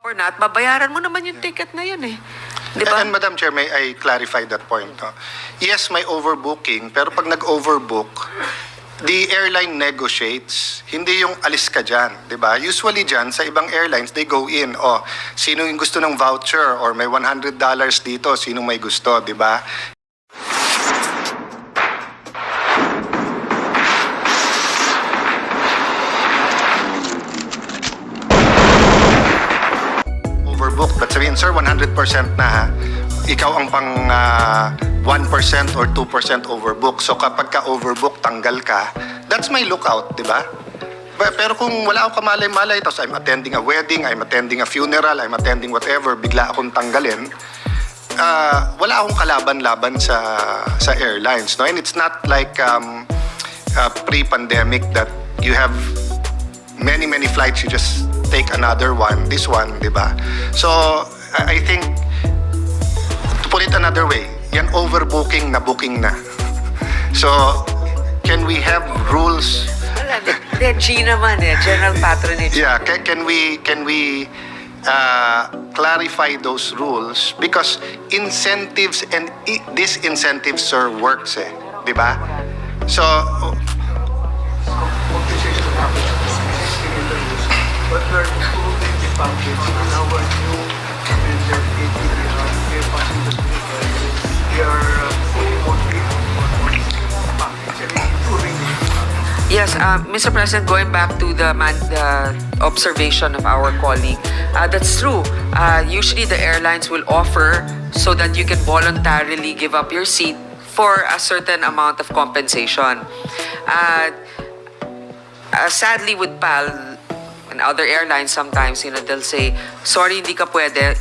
or not, babayaran mo naman yung ticket na yun eh. Di ba? And Madam Chair, may I clarify that point? No? Yes, may overbooking, pero pag nag-overbook, the airline negotiates, hindi yung alis ka dyan, di ba? Usually dyan, sa ibang airlines, they go in, sino yung gusto ng voucher or may $100 dito, sino may gusto, di ba? Overbooked, but sabihin, sir, 100% na ha, ikaw ang pang 1% or 2% overbook. So kapag ka overbook, tanggal ka, that's my lookout, di ba? Pero kung wala akong kamalay-malay, tapos I'm attending a wedding, I'm attending a funeral, I'm attending whatever, bigla akong tanggalin, wala akong kalaban-laban sa airlines. No? And it's not like pre-pandemic that you have many flights, you just take another one, this one, di ba? So, I think, to put it another way, yan overbooking na booking na. So, can we have rules? Wala, G naman eh, general patronage. Yeah, can we clarify those rules? Because incentives and disincentives, sir, works eh, di ba? So, but we are improving the package in our new major passengers. We are fully working on package and improving the Yes, Mr. President, going back to the observation of our colleague, that's true. Usually the airlines will offer so that you can voluntarily give up your seat for a certain amount of compensation. Sadly with PAL, and other airlines sometimes, they'll say, sorry, hindi ka pwede.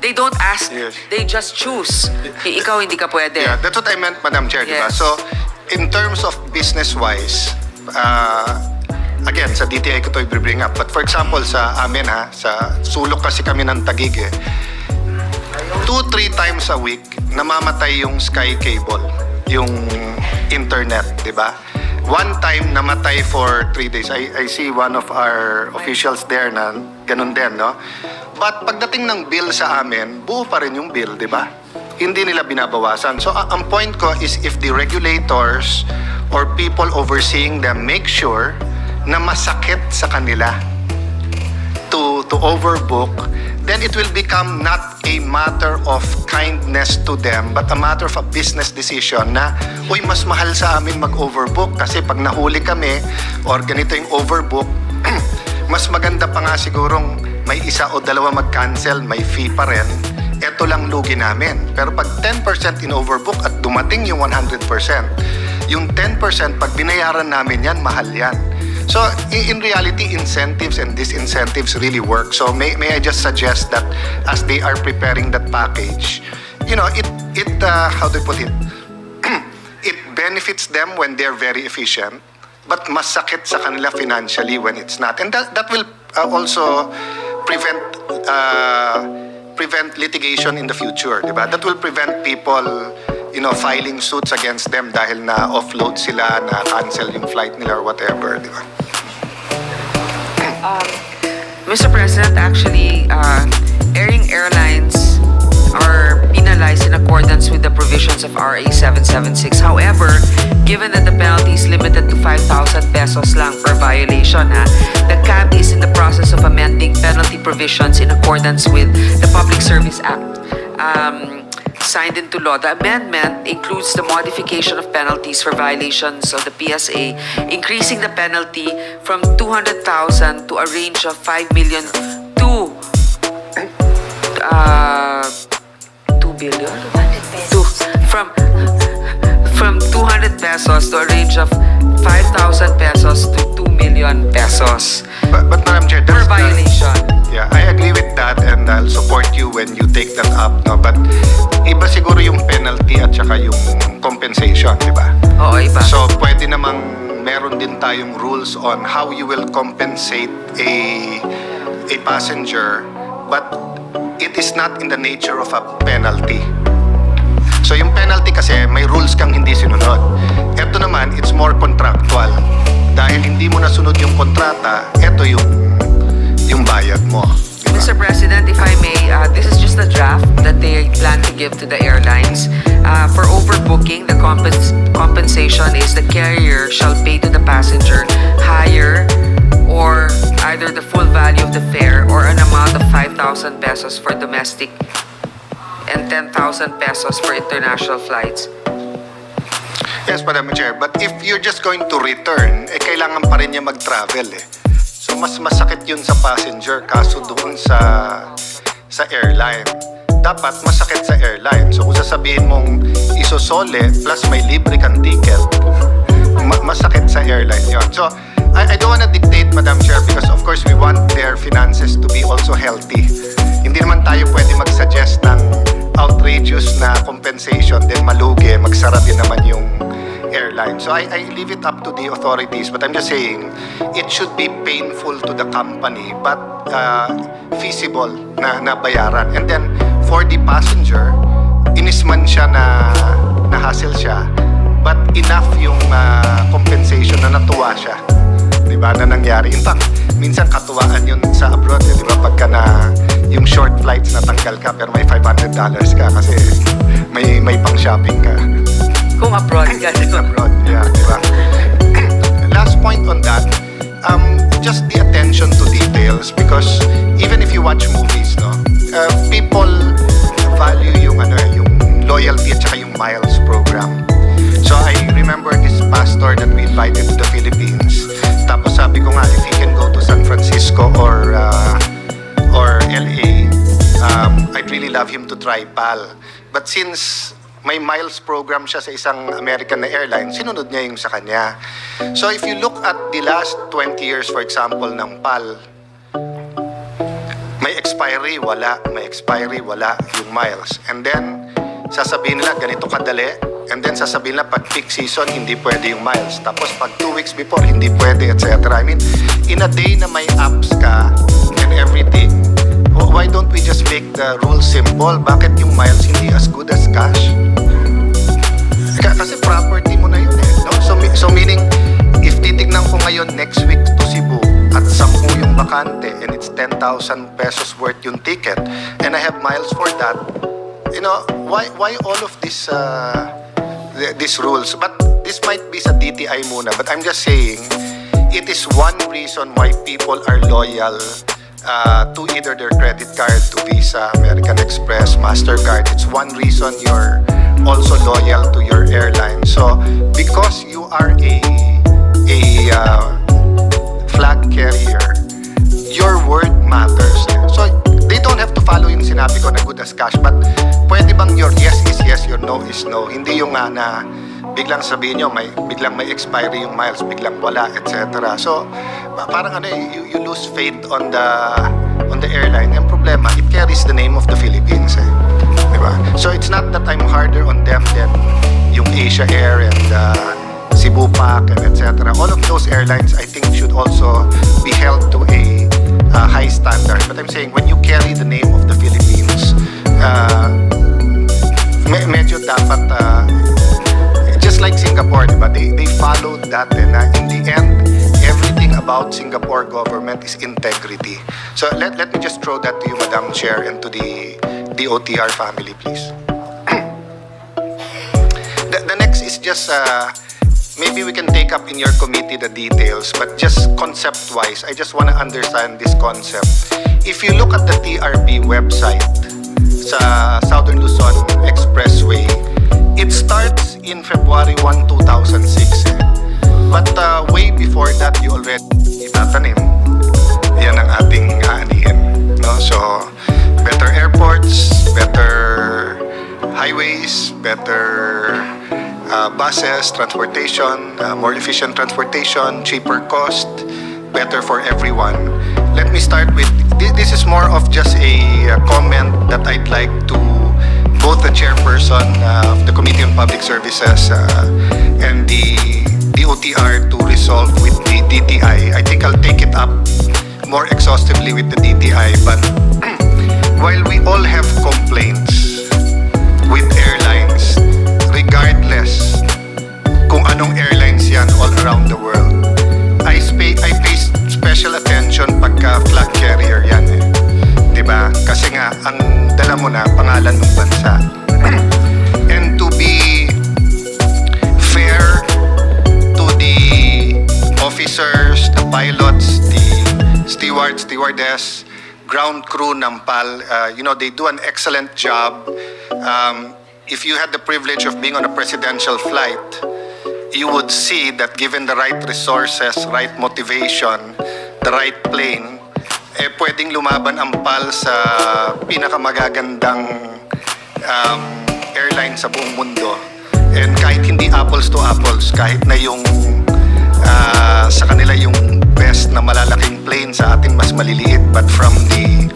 They don't ask, yes, they just choose. Ikaw hindi ka pwede. Yeah, that's what I meant, Madam Chair, di ba? Yes. So, in terms of business-wise, again, sa DTI ko ito i-bring up. But for example, sa amin sa sulok kasi kami ng Taguig 2-3 times a week, namamatay yung Sky Cable, yung internet, di ba? One time namatay for 3 days. I see one of our officials there na ganun din, no? But pagdating ng bill sa amin, buo pa rin yung bill, di ba? Hindi nila binabawasan. So ang point ko is if the regulators or people overseeing them make sure na masakit sa kanila to overbook, then it will become not a matter of kindness to them, but a matter of a business decision na, uy, mas mahal sa amin mag-overbook kasi pag nahuli kami or ganito yung overbook, mas maganda pa nga sigurong may isa o dalawa mag-cancel, may fee pa rin, eto lang lugi namin. Pero pag 10% in overbook at dumating yung 100%, yung 10% pag binayaran namin yan, mahal yan. So, in reality, incentives and disincentives really work. So, may I just suggest that as they are preparing that package, how do I put it? It benefits them when they're very efficient, but masakit sa kanila financially when it's not. And that will also prevent litigation in the future, diba? That will prevent people filing suits against them dahil na offload sila, na cancel yung flight nila or whatever, di ba? Mr. President, actually, airing airlines are penalized in accordance with the provisions of RA 776. However, given that the penalty is limited to 5,000 pesos lang per violation, the CAB is in the process of amending penalty provisions in accordance with the Public Service Act. Signed into law. The amendment includes the modification of penalties for violations of the PSA, increasing the penalty from 200,000 to a range of 5 million to 2 billion? From 200 pesos to a range of 5,000 pesos to 2 million pesos. But Madam Chair, per that's violation. Yeah, I agree with that and I'll support you when you take that up, no? But iba siguro yung penalty at saka yung compensation, di ba? Oo, iba. So, pwede namang meron din tayong rules on how you will compensate a passenger, but it is not in the nature of a penalty. So, yung penalty kasi may rules kang hindi sinunod. Ito naman, it's more contractual. Dahil hindi mo nasunod yung kontrata, ito yung bayad mo. Diba? Mr. President, compensation is the carrier shall pay to the passenger higher or either the full value of the fare or an amount of 5,000 pesos for domestic and 10,000 pesos for international flights. Yes, Madam Chair. But if you're just going to return, kailangan pa rin niya mag-travel eh. So mas masakit yun sa passenger kaso doon sa airline. Dapat masakit sa airline. So kung sasabihin mong isosole plus may libre kang ticket, masakit sa airline yun. So I don't wanna dictate, Madam Chair, because of course we want their finances to be also healthy. Hindi naman tayo pwede mag-suggest ng outrageous na compensation, then malugi, magsara din naman yung airline. So I leave it up to the authorities, but I'm just saying it should be painful to the company but feasible na bayaran. And then for the passenger, inisman siya na hassle siya, but enough yung compensation na natuwa siya. Diba, na nangyari. In fact, minsan katuwaan yun sa abroad, eh, diba, pagka na yung short flights na tanggal ka pero may $500 ka kasi may pang shopping ka. Kung abroad ka. Abroad, yeah, diba? Last point on that, just the attention to details because even if you watch movies, no, people value yung loyalty at saka yung miles program. So I remember this pastor that we invited to the Philippines. Tapos sabi ko nga, if he can go to San Francisco or LA, I'd really love him to try PAL. But since may miles program siya sa isang American na airline, sinunod niya yung sa kanya. So if you look at the last 20 years, for example, ng PAL, may expiry, wala. May expiry, wala yung miles. And then, sasabihin nila, ganito kadali. And then, sasabihin nila, pag peak season, hindi pwede yung miles. Tapos, pag 2 weeks before, hindi pwede, etc. I mean, in a day na may apps ka and everything, why don't we just make the rules simple? Bakit yung miles hindi as good as cash? Kasi property mo na yun eh. No? So meaning, if titignan ko ngayon next week to Cebu at 10 yung bakante and it's 10,000 pesos worth yung ticket and I have miles for that, you know, why all of this these rules? But this might be sa DTI muna, but I'm just saying it is one reason why people are loyal to either their credit card, to Visa, American Express, MasterCard. It's one reason you're also loyal to your airline. So because you are a flag carrier, your word matters. So they don't have to follow yung sinabi ko na good as cash, but pwede bang your yes is yes, your no is no? Hindi yung na biglang sabihin nyo, biglang may expiry yung miles, biglang wala, etc. So parang you lose faith on the airline. Yung problema, it carries the name of the Philippines. Diba? So it's not that I'm harder on them than yung Asia Air and Cebu Pac and etc. All of those airlines I think should also be held to a high standard. But I'm saying when you carry the name of the Philippines, medyo dapat just like Singapore, diba? They followed that and in the end everything about Singapore government is integrity. So let me just throw that to you, Madam Chair, and to the OTR family, please. The next is just maybe we can take up in your committee the details, but just concept-wise, I just want to understand this concept. If you look at the TRB website sa Southern Luzon Expressway, it starts in February 1, 2006. But way before that, you already itatanim. Yan ang ating aanihin. No? So, better airports, better highways, better buses, transportation, more efficient transportation, cheaper cost, better for everyone. Let me start with, this is more of just a comment that I'd like to both the chairperson of the Committee on Public Services and the OTR to resolve with the DTI. I think I'll take it up more exhaustively with the DTI, but while we all have complaints with airlines, regardless kung anong airlines yan all around the world, I pay special attention pagka flag carrier yan eh. Diba? Kasi nga, ang dala mo na pangalan ng bansa. And to be pilots, the stewards, stewardess, ground crew ng PAL. They do an excellent job. If you had the privilege of being on a presidential flight, you would see that given the right resources, right motivation, the right plane, pwedeng lumaban ang PAL sa pinakamagagandang airline sa buong mundo. And kahit hindi apples to apples, kahit na yung sa kanila yung best na malalaking plane, sa atin mas maliliit, but from the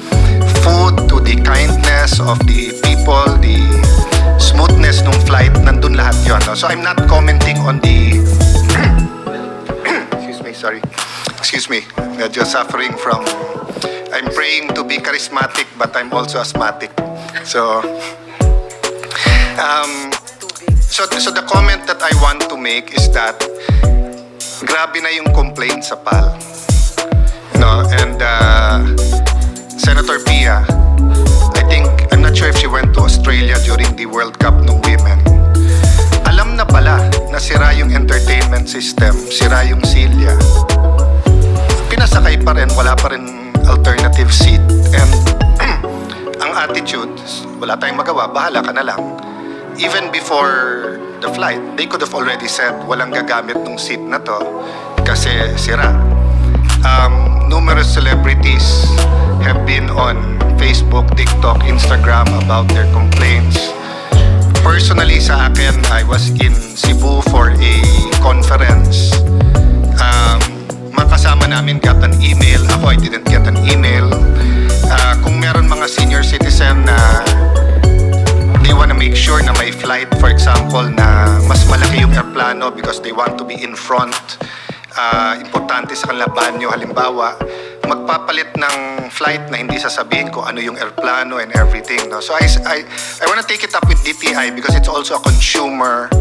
food to the kindness of the people, the smoothness ng flight, nandun lahat yun. No? So I'm not commenting on the excuse me, medyo suffering from, I'm praying to be charismatic but I'm also asthmatic. So so the comment that I want to make is that grabe na yung complaint sa PAL. No, and Senator Pia, I'm not sure if she went to Australia during the World Cup ng women. Alam na pala na sira yung entertainment system, sira yung silya. Pinasakay pa rin, wala pa rin alternative seat. And ang attitude, wala tayong magawa, bahala ka na lang. Even before the flight, they could have already said, walang gagamit ng seat na to kasi sira. Numerous celebrities have been on Facebook, TikTok, Instagram about their complaints. Personally, sa akin, I was in Cebu for a conference. Makasama namin got an email. Ako, I didn't get an email. Kung meron mga senior citizen na they want to make sure na may flight, for example, na mas malaki yung airplano because they want to be in front, importante sa kanila banyo, halimbawa, magpapalit ng flight na hindi sasabihin ko ano yung airplano and everything. No? So I want to take it up with DTI because it's also a consumer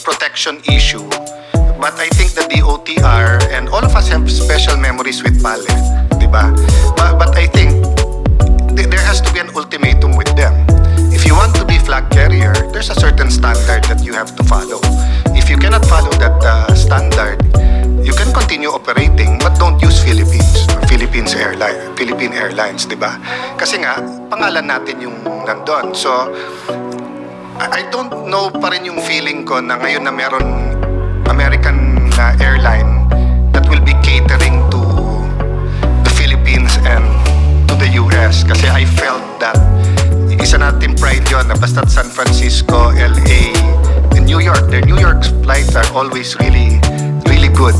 protection issue. But I think the DOTR and all of us have special memories with PAL, diba? But I think there has to be an ultimatum with them. If you want to be flag carrier, there's a certain standard that you have to follow. If you cannot follow that standard, you can continue operating but don't use Philippine Airlines, di ba? Kasi nga, pangalan natin yung nandun. So, I don't know pa rin yung feeling ko na ngayon na meron American airline that will be catering to the Philippines and to the US. Kasi I felt that isa natin pride yun na basta't San Francisco, LA, and New York. Their New York flights are always really, really good.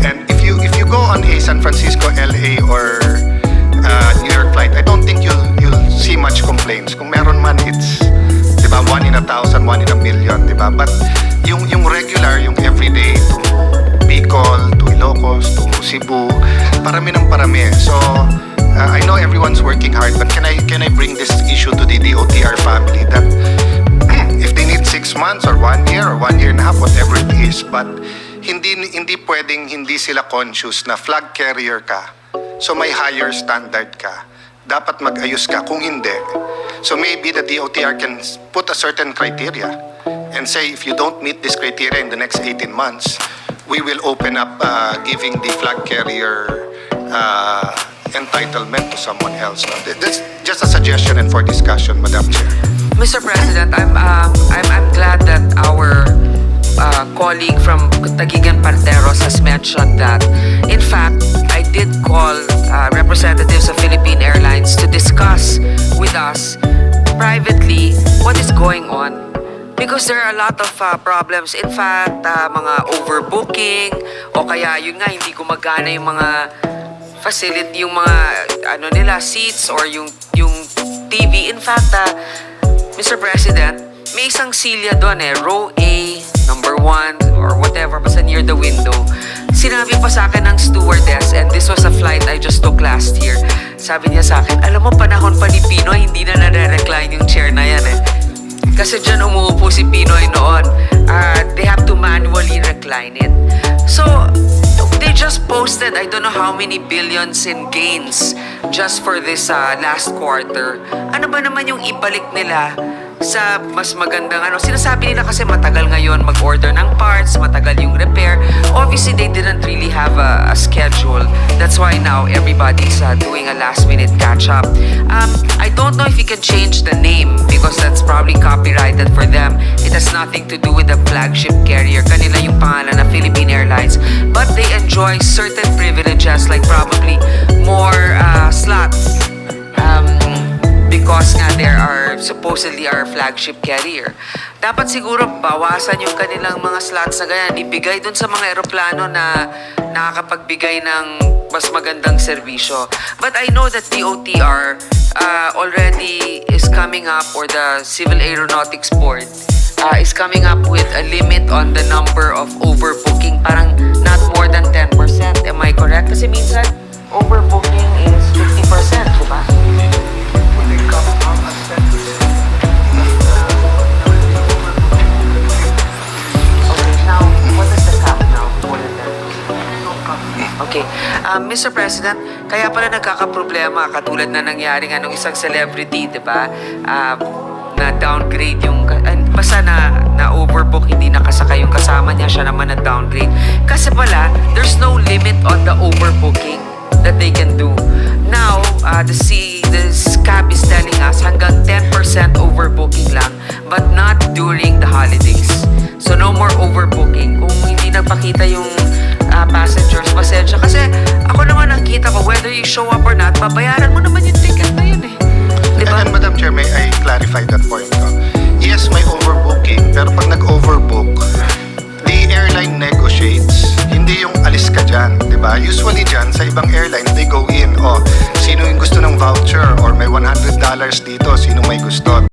And if you go on a San Francisco, LA, or New York flight, I don't think you'll see much complaints. Kung meron man, it's, di ba, 1 in 1,000, 1 in a million, di ba? But yung regular, yung everyday to Bicol, to Ilocos, to Cebu, parami ng parami. So, I know everyone's working hard, but can I bring this issue to the DOTR family that if they need 6 months or 1 year or 1 year and a half, whatever it is, but hindi pwedeng hindi sila conscious na flag carrier ka, so may higher standard ka, dapat mag-ayos ka. Kung hindi, so maybe the DOTR can put a certain criteria and say if you don't meet this criteria in the next 18 months, we will open up giving the flag carrier entitlement to someone else. No? That's just a suggestion and for discussion, Madam Chair. Mr. President, I'm glad that our colleague from Taguigan Parteros has mentioned that. In fact, I did call representatives of Philippine Airlines to discuss with us privately what is going on. Because there are a lot of problems. In fact, mga overbooking o kaya yun nga, hindi gumagana yung mga facility, yung mga seats or yung TV. In fact, Mr. President, may isang silya doon row A, number 1 or whatever, basta near the window. Sinabi pa sa akin ng stewardess, and this was a flight I just took last year. Sabi niya sa akin, alam mo, panahon pa ni Pinoy, hindi na nare-recline yung chair na yan Kasi dyan umuupo si Pinoy noon. They have to manually recline it. So, they just posted, I don't know how many billions in gains just for this last quarter. Ano ba naman yung ibalik nila sa mas magandang ano. Sinasabi nila kasi matagal ngayon mag-order ng parts, matagal yung repair. Obviously, they didn't really have a schedule. That's why now everybody's doing a last-minute catch-up. I don't know if you can change the name because that's probably copyrighted for them. It has nothing to do with the flagship carrier. Kanila yung pangalan na Philippine Airlines. But they enjoy certain privileges like probably more slots. Because nga there are supposedly our flagship carrier. Dapat siguro bawasan yung kanilang mga slots na ganyan. Ibigay dun sa mga eroplano na nakakapagbigay ng mas magandang serbisyo. But I know that DOTR already is coming up, or the Civil Aeronautics Board is coming up with a limit on the number of overbooking. Parang not more than 10%. Am I correct? Kasi minsan overbooking is 50%, diba? When they come out at 10%, Okay, now, what is the cap now? More than 10%? no cap. Okay. Mr. President, kaya pala nagkakaproblema katulad na nangyaring anong isang celebrity, di ba? Na downgrade yung basta na overbook, hindi nakasakay yung kasama niya, siya naman na downgrade. Kasi pala, there's no limit on the overbooking that they can do. Now, the CAB is telling us hanggang 10% overbooking lang, but not during the holidays. So no more overbooking. Kung hindi nagpakita yung passengers, pasensya. Kasi ako naman nakita ko, whether you show up or not, babayaran mo naman yung ticket na yun eh. Diba? And Madam Chair, may I clarify that point? Yes, may overbooking, pero pag nag-overbook, the airline negotiates, hindi yung alis ka dyan, di ba? Usually dyan, sa ibang airlines, they go in, sino yung gusto ng voucher, or may $100 dito, sino may gusto.